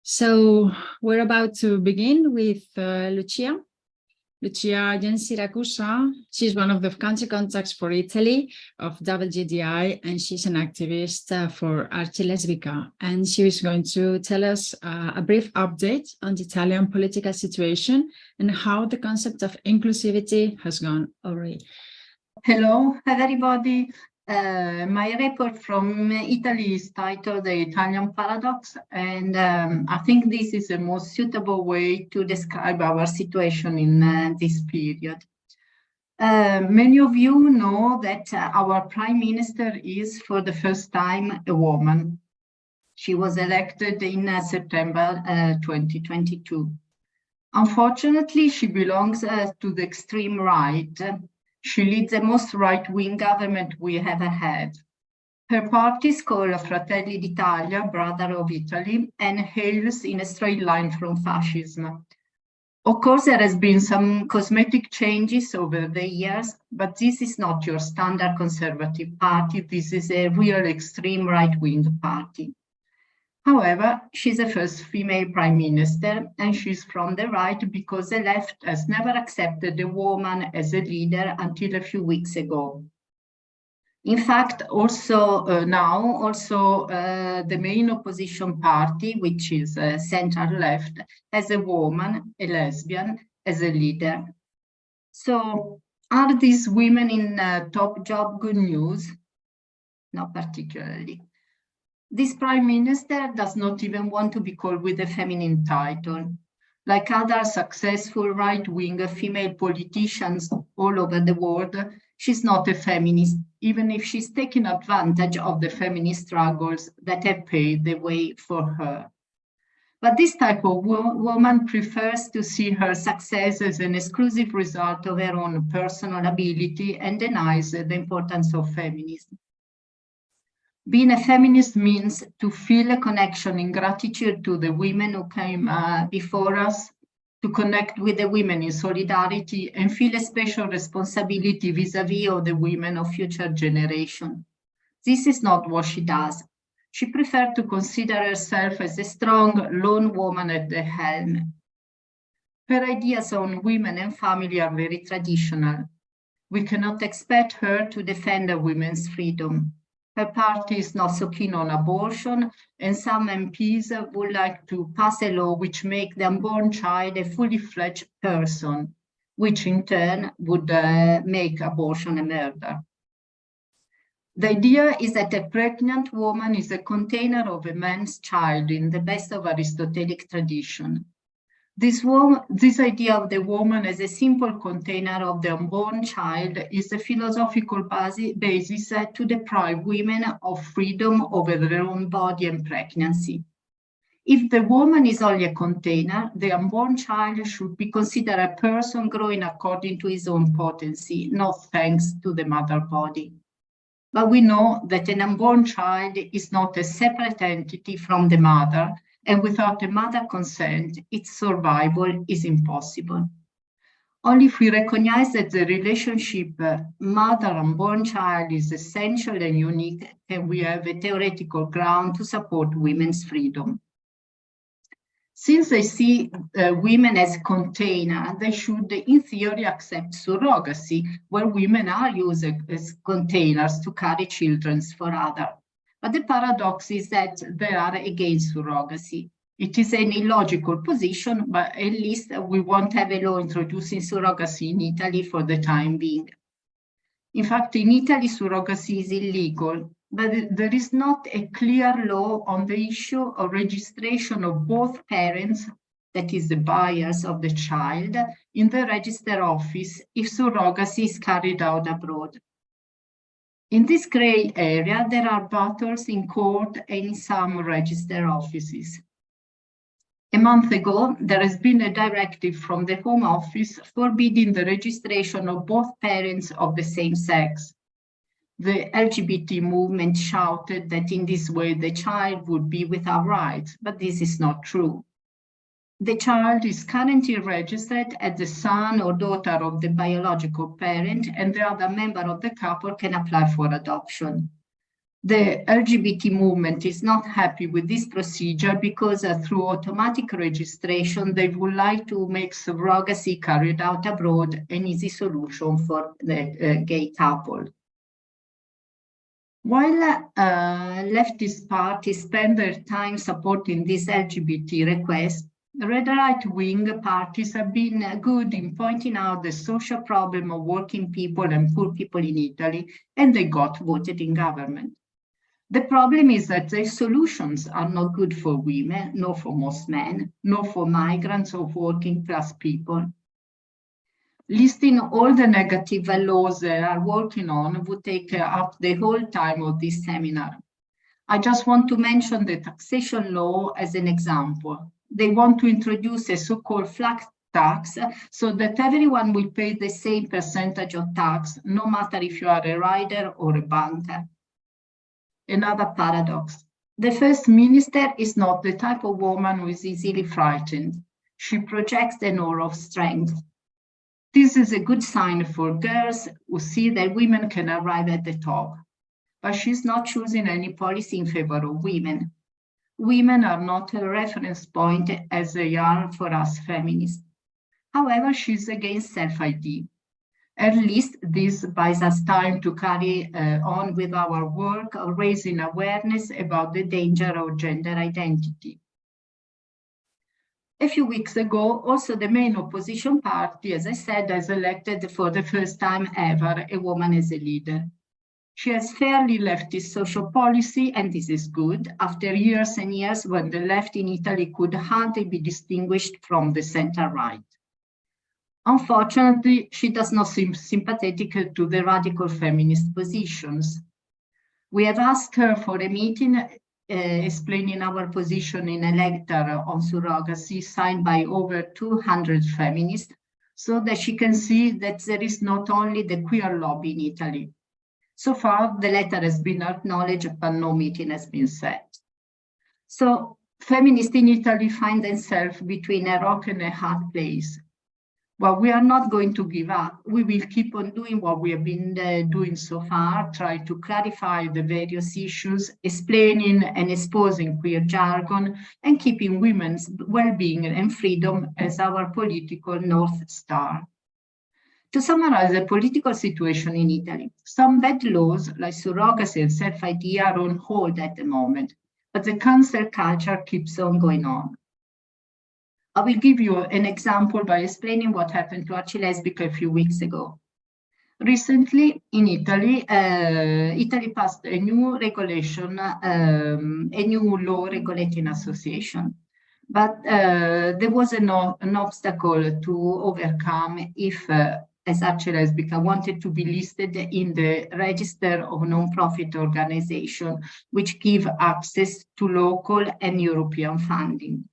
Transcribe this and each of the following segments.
So we're about to begin with Lucia. Lucia Siracusa. She's one of the country contacts for Italy of WGDI, and she's an activist for Arte Lesbica. And she is going to tell us a brief update on the Italian political situation and how the concept of inclusivity has gone awry. Hello, everybody. My report from Italy is titled The Italian Paradox, and I think this is the most suitable way to describe our situation in this period. Many of you know that our Prime Minister is, for the first time, a woman. She was elected in September 2022. Unfortunately, she belongs to the extreme right. She leads the most right-wing government we ever had. Her party is called Fratelli d'Italia, Brother of Italy, and hails in a straight line from fascism. Of course, there has been some cosmetic changes over the years, but this is not your standard conservative party. This is a real extreme right-wing party. However, she's the first female prime minister, and she's from the right because the left has never accepted a woman as a leader until a few weeks ago. In fact, also the main opposition party, which is central left, has a woman, a lesbian, as a leader. So are these women in top job good news? Not particularly. This prime minister does not even want to be called with a feminine title. Like other successful right-wing female politicians all over the world, she's not a feminist, even if she's taking advantage of the feminist struggles that have paved the way for her. But this type of woman prefers to see her success as an exclusive result of her own personal ability and denies the importance of feminism. Being a feminist means to feel a connection in gratitude to the women who came before us, to connect with the women in solidarity, and feel a special responsibility vis-à-vis of the women of future generations. This is not what she does. She prefers to consider herself as a strong, lone woman at the helm. Her ideas on women and family are very traditional. We cannot expect her to defend a women's freedom. Her party is not so keen on abortion, and some MPs would like to pass a law which makes the unborn child a fully fledged person, which in turn would make abortion a murder. The idea is that a pregnant woman is a container of a man's child in the best of Aristotelic tradition. This idea of the woman as a simple container of the unborn child is a philosophical basis to deprive women of freedom over their own body and pregnancy. If the woman is only a container, the unborn child should be considered a person growing according to his own potency, not thanks to the mother body. But we know that an unborn child is not a separate entity from the mother, and without a mother consent, its survival is impossible. Only if we recognize that the relationship mother-unborn child is essential and unique can we have a theoretical ground to support women's freedom. Since they see women as containers, they should, in theory, accept surrogacy, where women are used as containers to carry children for others. But the paradox is that they are against surrogacy. It is an illogical position, but at least we won't have a law introducing surrogacy in Italy for the time being. In fact, in Italy, surrogacy is illegal, but there is not a clear law on the issue of registration of both parents, that is the buyers of the child, in the register office if surrogacy is carried out abroad. In this grey area, there are battles in court and in some register offices. A month ago, there has been a directive from the Home Office forbidding the registration of both parents of the same sex. The LGBT movement shouted that in this way the child would be without rights, but this is not true. The child is currently registered as the son or daughter of the biological parent, and the other member of the couple can apply for adoption. The LGBT movement is not happy with this procedure because through automatic registration, they would like to make surrogacy carried out abroad an easy solution for the gay couple. While leftist parties spend their time supporting this LGBT request, right-wing parties have been good in pointing out the social problem of working people and poor people in Italy, and they got voted in government. The problem is that the solutions are not good for women, nor for most men, nor for migrants or working class people. Listing all the negative laws they are working on would take up the whole time of this seminar. I just want to mention the taxation law as an example. They want to introduce a so-called flat tax so that everyone will pay the same percentage of tax, no matter if you are a rider or a banker. Another paradox. The First Minister is not the type of woman who is easily frightened. She projects an aura of strength. This is a good sign for girls who see that women can arrive at the top. But she's not choosing any policy in favor of women. Women are not a reference point as they are for us feminists. However, she's against self-ID. At least this buys us time to carry on with our work of raising awareness about the danger of gender identity. A few weeks ago, also the main opposition party, as I said, has elected for the first time ever a woman as a leader. She has fairly leftist social policy, and this is good, after years and years when the left in Italy could hardly be distinguished from the center-right. Unfortunately, she does not seem sympathetic to the radical feminist positions. We have asked her for a meeting explaining our position in a letter on surrogacy signed by over 200 feminists, so that she can see that there is not only the queer lobby in Italy. So far, the letter has been acknowledged, but no meeting has been set. So feminists in Italy find themselves between a rock and a hard place. Well, we are not going to give up. We will keep on doing what we have been doing so far, try to clarify the various issues, explaining and exposing queer jargon, and keeping women's well-being and freedom as our political North Star. To summarize the political situation in Italy, some bad laws like surrogacy and self-ID are on hold at the moment, but the cancel culture keeps on going on. I will give you an example by explaining what happened to Archilesbica a few weeks ago. Recently, in Italy, Italy passed a new regulation, a new law regulating association. But there was an obstacle to overcome if, as Archilesbica wanted to be listed in the register of non-profit organization, which give access to local and European funding.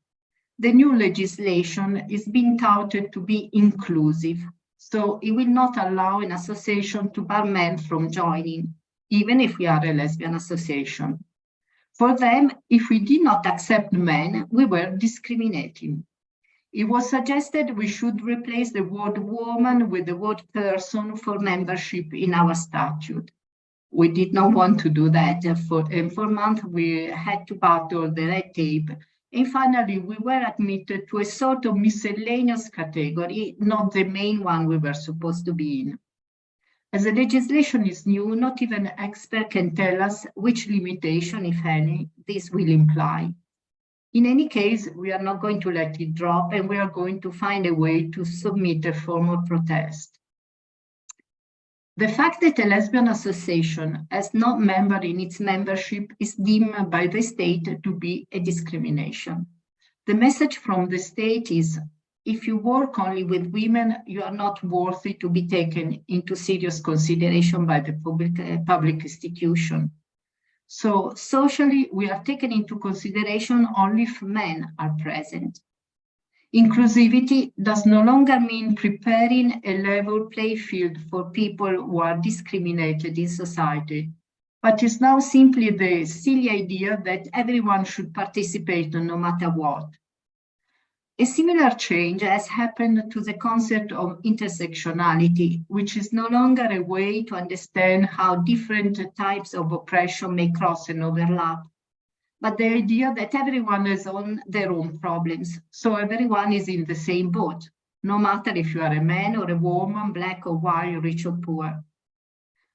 The new legislation is being touted to be inclusive, so it will not allow an association to bar men from joining, even if we are a lesbian association. For them, if we did not accept men, we were discriminating. It was suggested we should replace the word woman with the word person for membership in our statute. We did not want to do that. For months, we had to battle the red tape. And finally, we were admitted to a sort of miscellaneous category, not the main one we were supposed to be in. As the legislation is new, not even an expert can tell us which limitation, if any, this will imply. In any case, we are not going to let it drop, and we are going to find a way to submit a formal protest. The fact that a lesbian association has no member in its membership is deemed by the state to be a discrimination. The message from the state is, if you work only with women, you are not worthy to be taken into serious consideration by the public institution. So socially, we are taken into consideration only if men are present. Inclusivity does no longer mean preparing a level playing field for people who are discriminated in society, but is now simply the silly idea that everyone should participate no matter what. A similar change has happened to the concept of intersectionality, which is no longer a way to understand how different types of oppression may cross and overlap, but the idea that everyone has their own problems, so everyone is in the same boat, no matter if you are a man or a woman, black or white, rich or poor.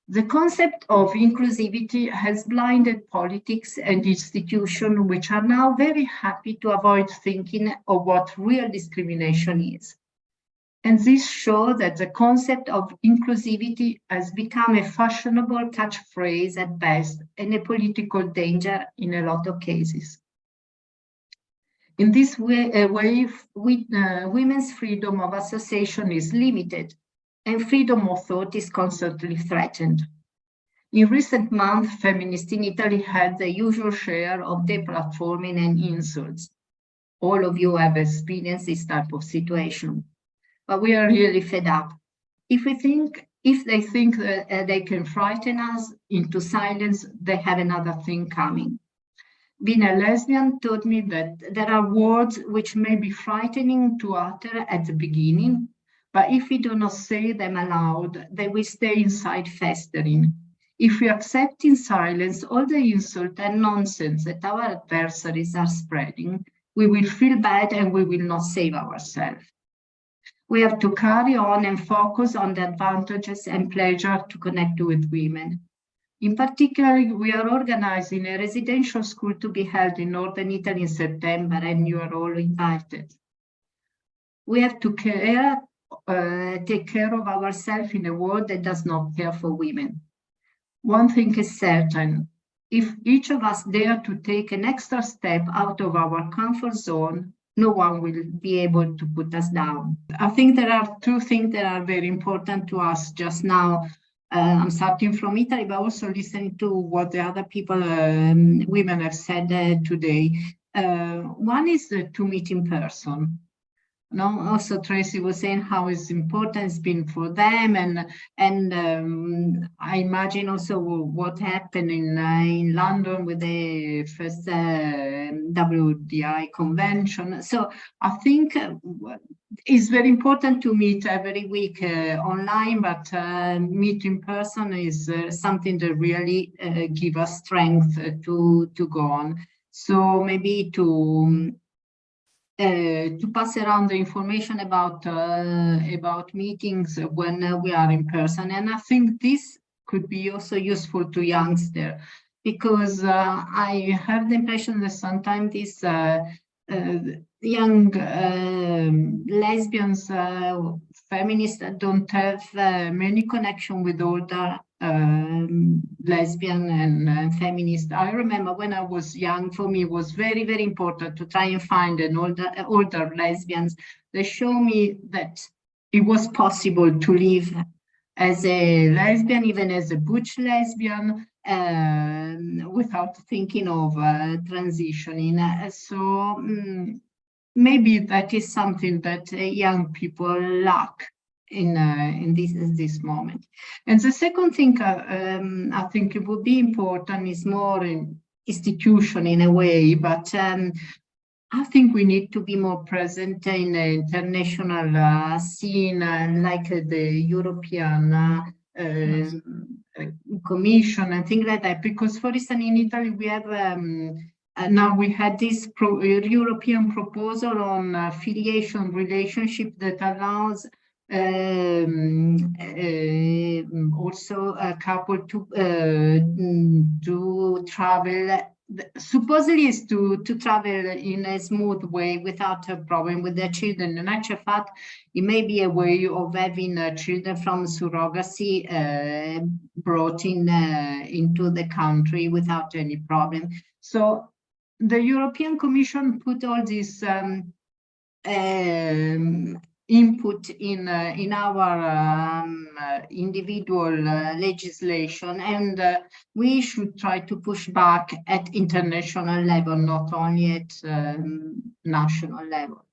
The concept of inclusivity has blinded politics and institutions, which are now very happy to avoid thinking of what real discrimination is. And this shows that the concept of inclusivity has become a fashionable catchphrase at best and a political danger in a lot of cases. In this way, women's freedom of association is limited, and freedom of thought is constantly threatened. In recent months, feminists in Italy had the usual share of deplatforming and insults. All of you have experienced this type of situation, but we are really fed up. If they think that they can frighten us into silence, they have another thing coming. Being a lesbian taught me that there are words which may be frightening to utter at the beginning, but if we do not say them aloud, they will stay inside festering. If we accept in silence all the insult and nonsense that our adversaries are spreading, we will feel bad and we will not save ourselves. We have to carry on and focus on the advantages and pleasure to connect with women. In particular, we are organizing a residential school to be held in Northern Italy in September, and you are all invited. We have to take care of ourselves in a world that does not care for women. One thing is certain, if each of us dare to take an extra step out of our comfort zone, no one will be able to put us down. I think there are two things that are very important to us just now. I'm starting from Italy, but also listening to what the other people, women have said today. One is to meet in person. No, also Tracey was saying how it's important it's been for them, and I imagine also what happened in London with the first WDI convention. So I think it's very important to meet every week online, but meet in person is something that really gives us strength to go on. So maybe to pass around the information about meetings when we are in person. And I think this could be also useful to youngsters, because I have the impression that sometimes these young lesbians, feminists don't have many connection with older lesbian and feminist. I remember when I was young, for me it was very, very important to try and find an older lesbians that show me that it was possible to live as a lesbian, even as a butch lesbian, without thinking of transitioning. So maybe that is something that young people lack in this moment. And the second thing I think it would be important is more in institution in a way, but I think we need to be more present in the international scene, like the European Commission and things like that. Because, for instance, in Italy we have now we had this European proposal on affiliation relationship that allows also a couple to travel. Supposedly is to travel in a smooth way without a problem with their children. In actual fact, it may be a way of having children from surrogacy brought into the country without any problem. So the European Commission put all this input in our individual legislation, and we should try to push back at international level, not only at national level.